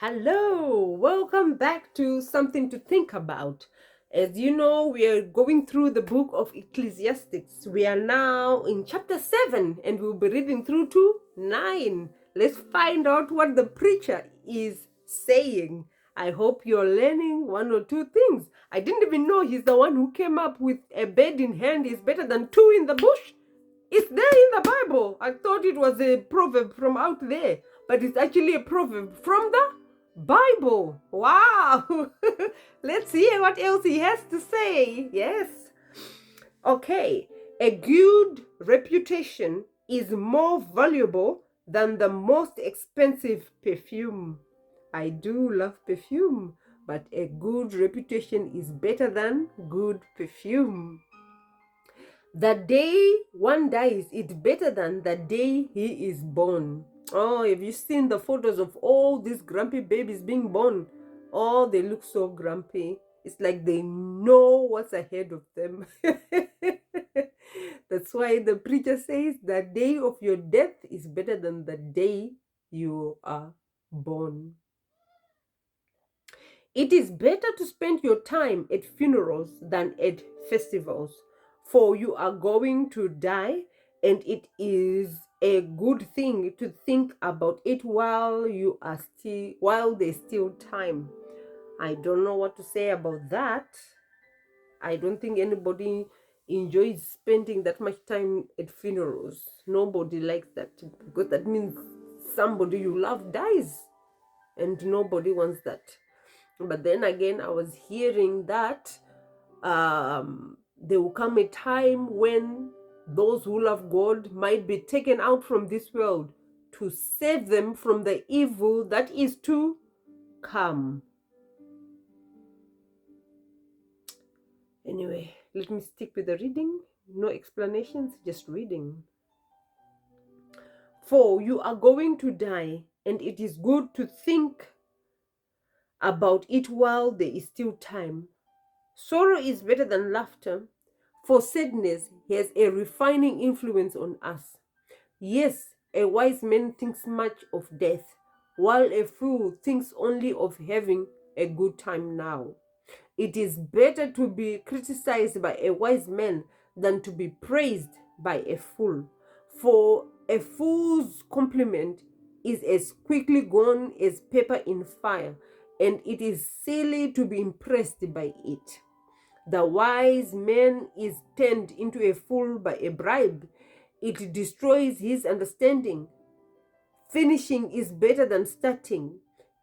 Hello, welcome back to Something to Think About. As you know, we are going through the book of Ecclesiastes. We are now in chapter 7 and we'll be reading through to 9. Let's find out what the preacher is saying. I hope you're learning one or two things. I didn't even know he's the one who came up with a bird in hand is better than two in the bush. It's there in the Bible. I thought it was a proverb from out there, but it's actually a proverb from the Bible. Wow. Let's hear what else he has to say. Yes. Okay. A good reputation is more valuable than the most expensive perfume. I do love perfume, but a good reputation is better than good perfume. The day one dies, it's better than the day he is born. Oh, have you seen the photos of all these grumpy babies being born? Oh, they look so grumpy. It's like they know what's ahead of them. That's why the preacher says the day of your death is better than the day you are born. It is better to spend your time at funerals than at festivals, for you are going to die, and it is a good thing to think about it while there's still time. I don't know what to say about that. I don't think anybody enjoys spending that much time at funerals. Nobody likes that because that means somebody you love dies, and nobody wants that. But then again, I was hearing that there will come a time when those who love God might be taken out from this world to save them from the evil that is to come. Anyway, let me stick with the reading. No explanations, just reading. For you are going to die, and it is good to think about it while there is still time. Sorrow is better than laughter, for sadness has a refining influence on us. Yes, a wise man thinks much of death, while a fool thinks only of having a good time now. It is better to be criticized by a wise man than to be praised by a fool. For a fool's compliment is as quickly gone as paper in fire, and it is silly to be impressed by it. The wise man is turned into a fool by a bribe. It destroys his understanding. Finishing is better than starting.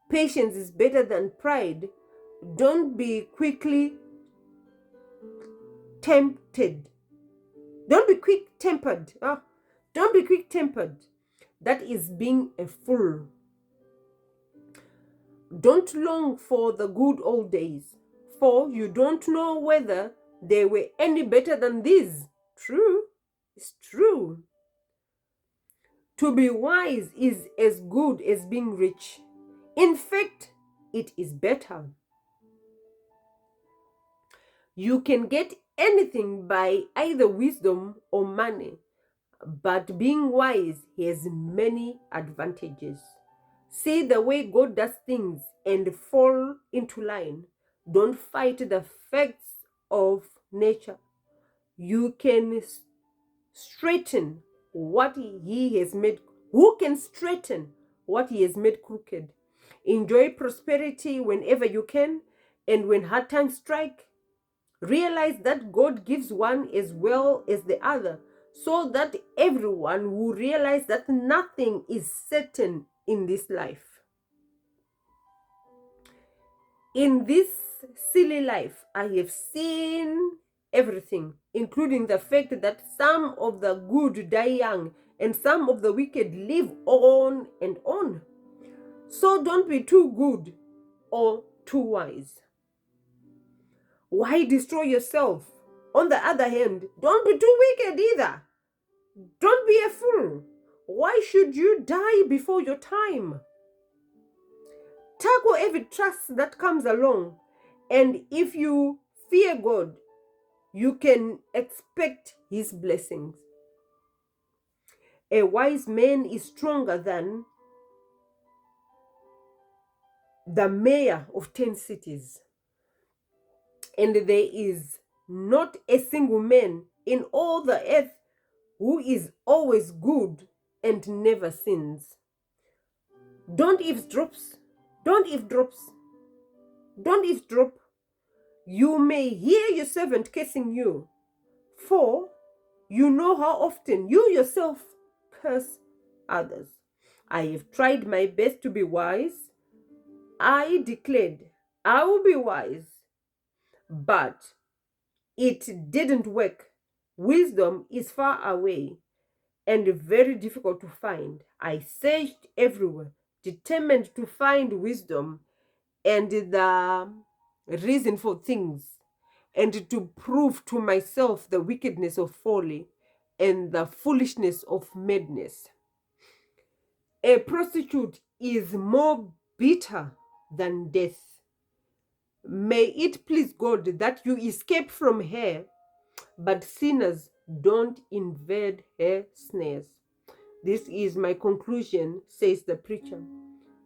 Patience is better than pride. Don't be quickly tempted. Don't be quick tempered. Don't be quick tempered. That is being a fool. Don't long for the good old days, for you don't know whether they were any better than these. True, it's true. To be wise is as good as being rich. In fact, it is better. You can get anything by either wisdom or money, but being wise has many advantages. See the way God does things and fall into line. Don't fight the facts of nature. You can straighten what he has made. Who can straighten what he has made crooked? Enjoy prosperity whenever you can, and when hard times strike, realize that God gives one as well as the other, so that everyone will realize that nothing is certain in this life. In this silly life, I have seen everything, including the fact that some of the good die young and some of the wicked live on and on. So don't be too good or too wise. Why destroy yourself? On the other hand, don't be too wicked either. Don't be a fool. Why should you die before your time? Tackle every trust that comes along, and if you fear God, you can expect his blessings. A wise man is stronger than the mayor of 10 cities, and there is not a single man in all the earth who is always good and never sins. Don't eavesdrop. Don't eavesdrop. Don't eavesdrop. You may hear your servant cursing you, for you know how often you yourself curse others. I have tried my best to be wise. I declared I will be wise, but it didn't work. Wisdom is far away and very difficult to find. I searched everywhere, determined to find wisdom and the reason for things, and to prove to myself the wickedness of folly and the foolishness of madness. A prostitute is more bitter than death. May it please God that you escape from her, but sinners don't invade her snares. This is my conclusion, says the preacher.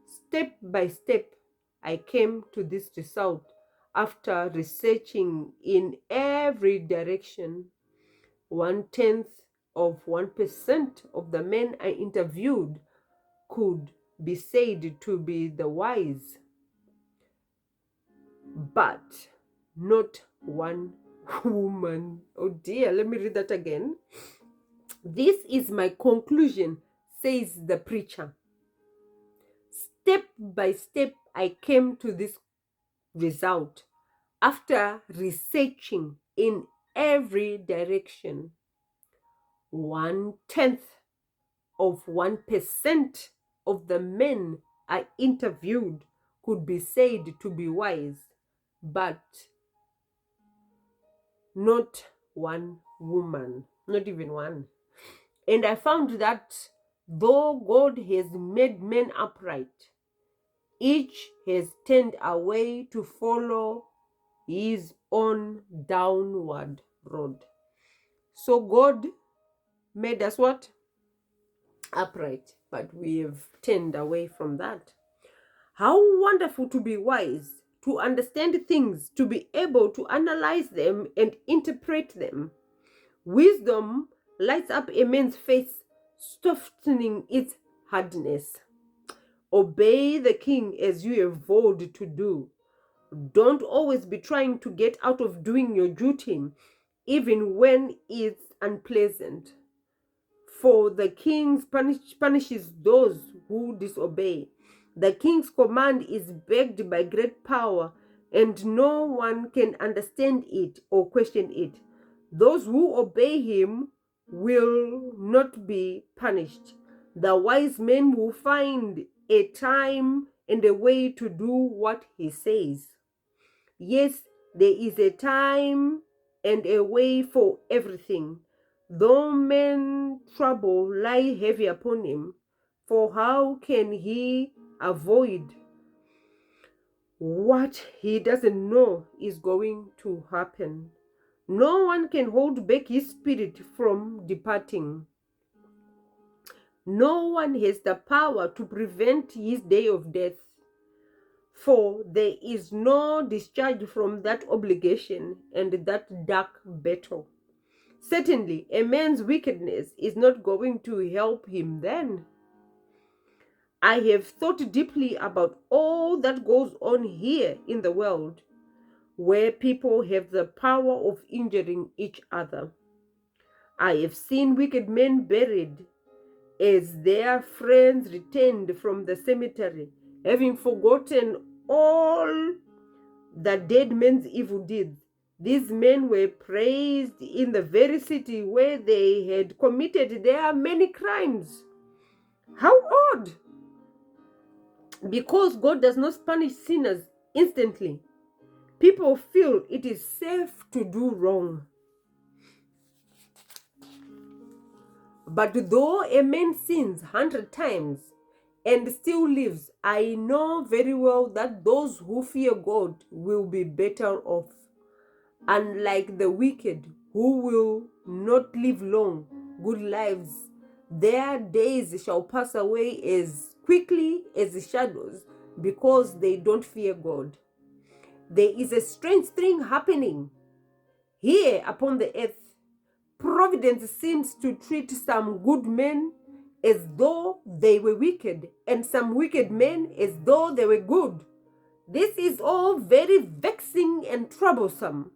Step by step, I came to this result after researching in every direction. 1/10 of 1% of the men I interviewed could be said to be the wise, but not one woman. Oh dear, let me read that again. This is my conclusion, says the preacher. Step by step, I came to this result after researching in every direction. 1/10 of 1% of the men I interviewed could be said to be wise, but not one woman, not even one. And I found that though God has made men upright, each has turned away to follow his own downward road. So God made us what? Upright, but we have turned away from that. How wonderful to be wise, to understand things, to be able to analyze them and interpret them. Wisdom lights up a man's face, softening its hardness. Obey the king as you have vowed to do. Don't always be trying to get out of doing your duty, even when it's unpleasant. For the king punishes those who disobey. The king's command is backed by great power, and no one can understand it or question it. Those who obey him will not be punished. The wise man will find a time and a way to do what he says. Yes, there is a time and a way for everything. Though men's trouble lie heavy upon him, for how can he avoid what he doesn't know is going to happen? No one can hold back his spirit from departing. No one has the power to prevent his day of death, for there is no discharge from that obligation and that dark battle. Certainly, a man's wickedness is not going to help him then. I have thought deeply about all that goes on here in the world, where people have the power of injuring each other. I have seen wicked men buried as their friends returned from the cemetery, having forgotten all the dead men's evil deeds. These men were praised in the very city where they had committed their many crimes. How odd! Because God does not punish sinners instantly, people feel it is safe to do wrong. But though a man sins 100 times and still lives, I know very well that those who fear God will be better off. Unlike the wicked, who will not live long, good lives, their days shall pass away as quickly as the shadows. because they don't fear God. There is a strange thing happening here upon the earth. Providence seems to treat some good men as though they were wicked, and some wicked men as though they were good. This is all very vexing and troublesome.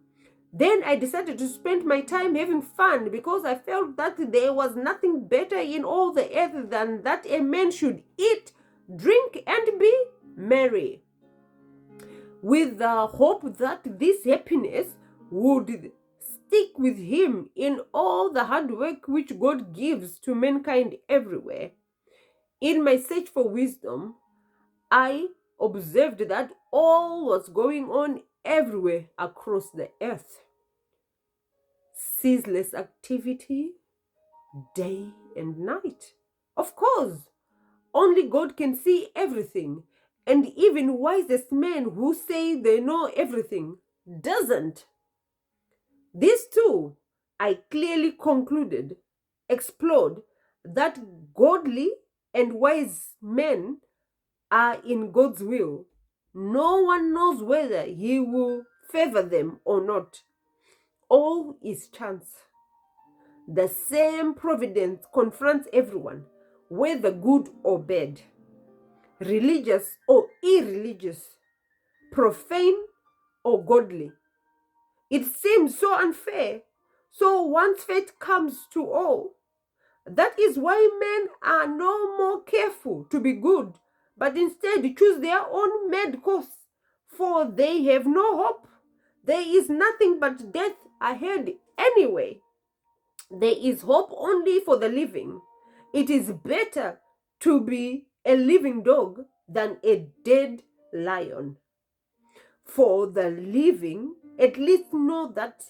Then I decided to spend my time having fun because I felt that there was nothing better in all the earth than that a man should eat, drink, and be merry, with the hope that this happiness would stick with him in all the hard work which God gives to mankind everywhere. In my search for wisdom, I observed that all was going on everywhere across the earth. Ceaseless activity, day and night. Of course, only God can see everything, and even wisest men who say they know everything doesn't. This too, I clearly concluded, explored that godly and wise men are in God's will. No one knows whether He will favor them or not. All is chance. The same providence confronts everyone, whether good or bad, religious or irreligious, profane or godly. It seems so unfair. So one's fate comes to all. That is why men are no more careful to be good, but instead choose their own mad course, for they have no hope. There is nothing but death ahead anyway. There is hope only for the living. It is better to be a living dog than a dead lion. For the living at least know that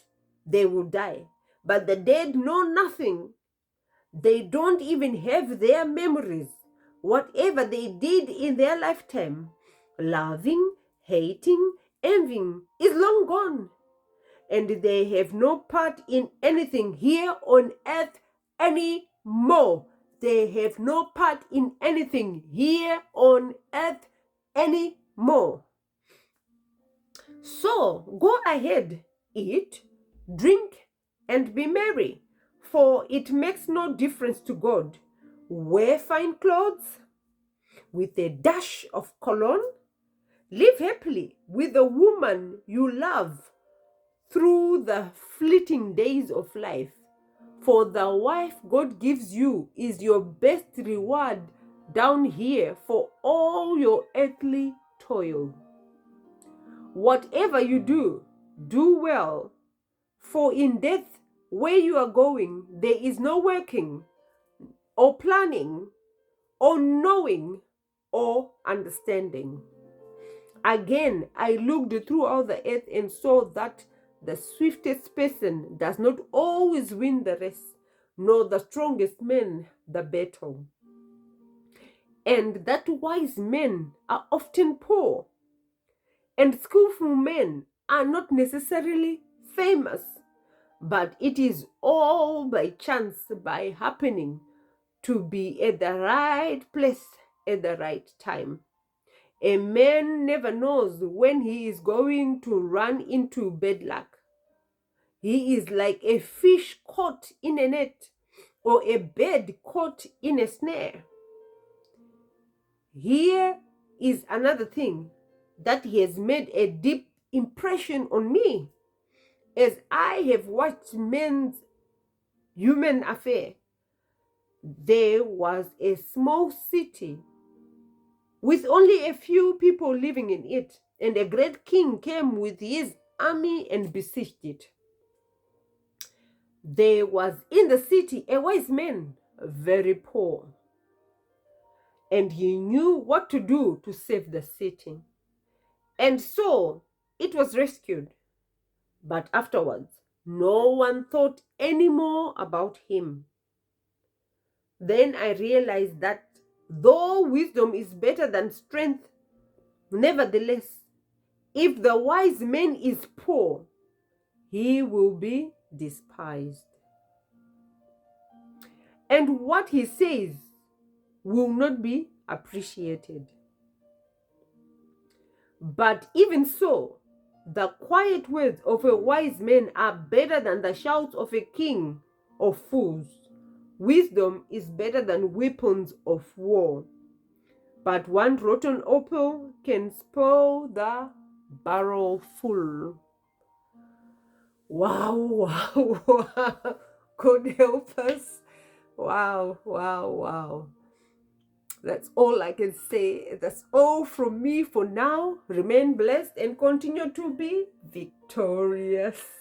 they will die, but the dead know nothing. They don't even have their memories. Whatever they did in their lifetime, loving, hating, envying, is long gone. And they have no part in anything here on earth anymore. They have no part in anything here on earth anymore. So go ahead, eat, drink, and be merry, for it makes no difference to God. Wear fine clothes with a dash of cologne. Live happily with the woman you love through the fleeting days of life. For the wife God gives you is your best reward down here for all your earthly toil. Whatever you do, do well, for in death, where you are going, there is no working, or planning, or knowing, or understanding. Again, I looked throughout the earth and saw that the swiftest person does not always win the race, nor the strongest man the battle. And that wise men are often poor, and skillful men are not necessarily famous, but it is all by chance, by happening to be at the right place at the right time. A man never knows when he is going to run into bad luck. He is like a fish caught in a net or a bird caught in a snare. Here is another thing that has made a deep impression on me as I have watched men's human affair. There was a small city with only a few people living in it, and a great king came with his army and besieged it. There was in the city a wise man, very poor, and he knew what to do to save the city. And so it was rescued. But afterwards, no one thought any more about him. Then I realized that though wisdom is better than strength, nevertheless, if the wise man is poor, he will be despised. And what he says will not be appreciated. But even so, the quiet words of a wise man are better than the shouts of a king of fools. Wisdom is better than weapons of war. But one rotten apple can spoil the barrel full. Wow, wow, wow. God help us. Wow, wow, wow. That's all I can say. That's all from me for now. Remain blessed and continue to be victorious.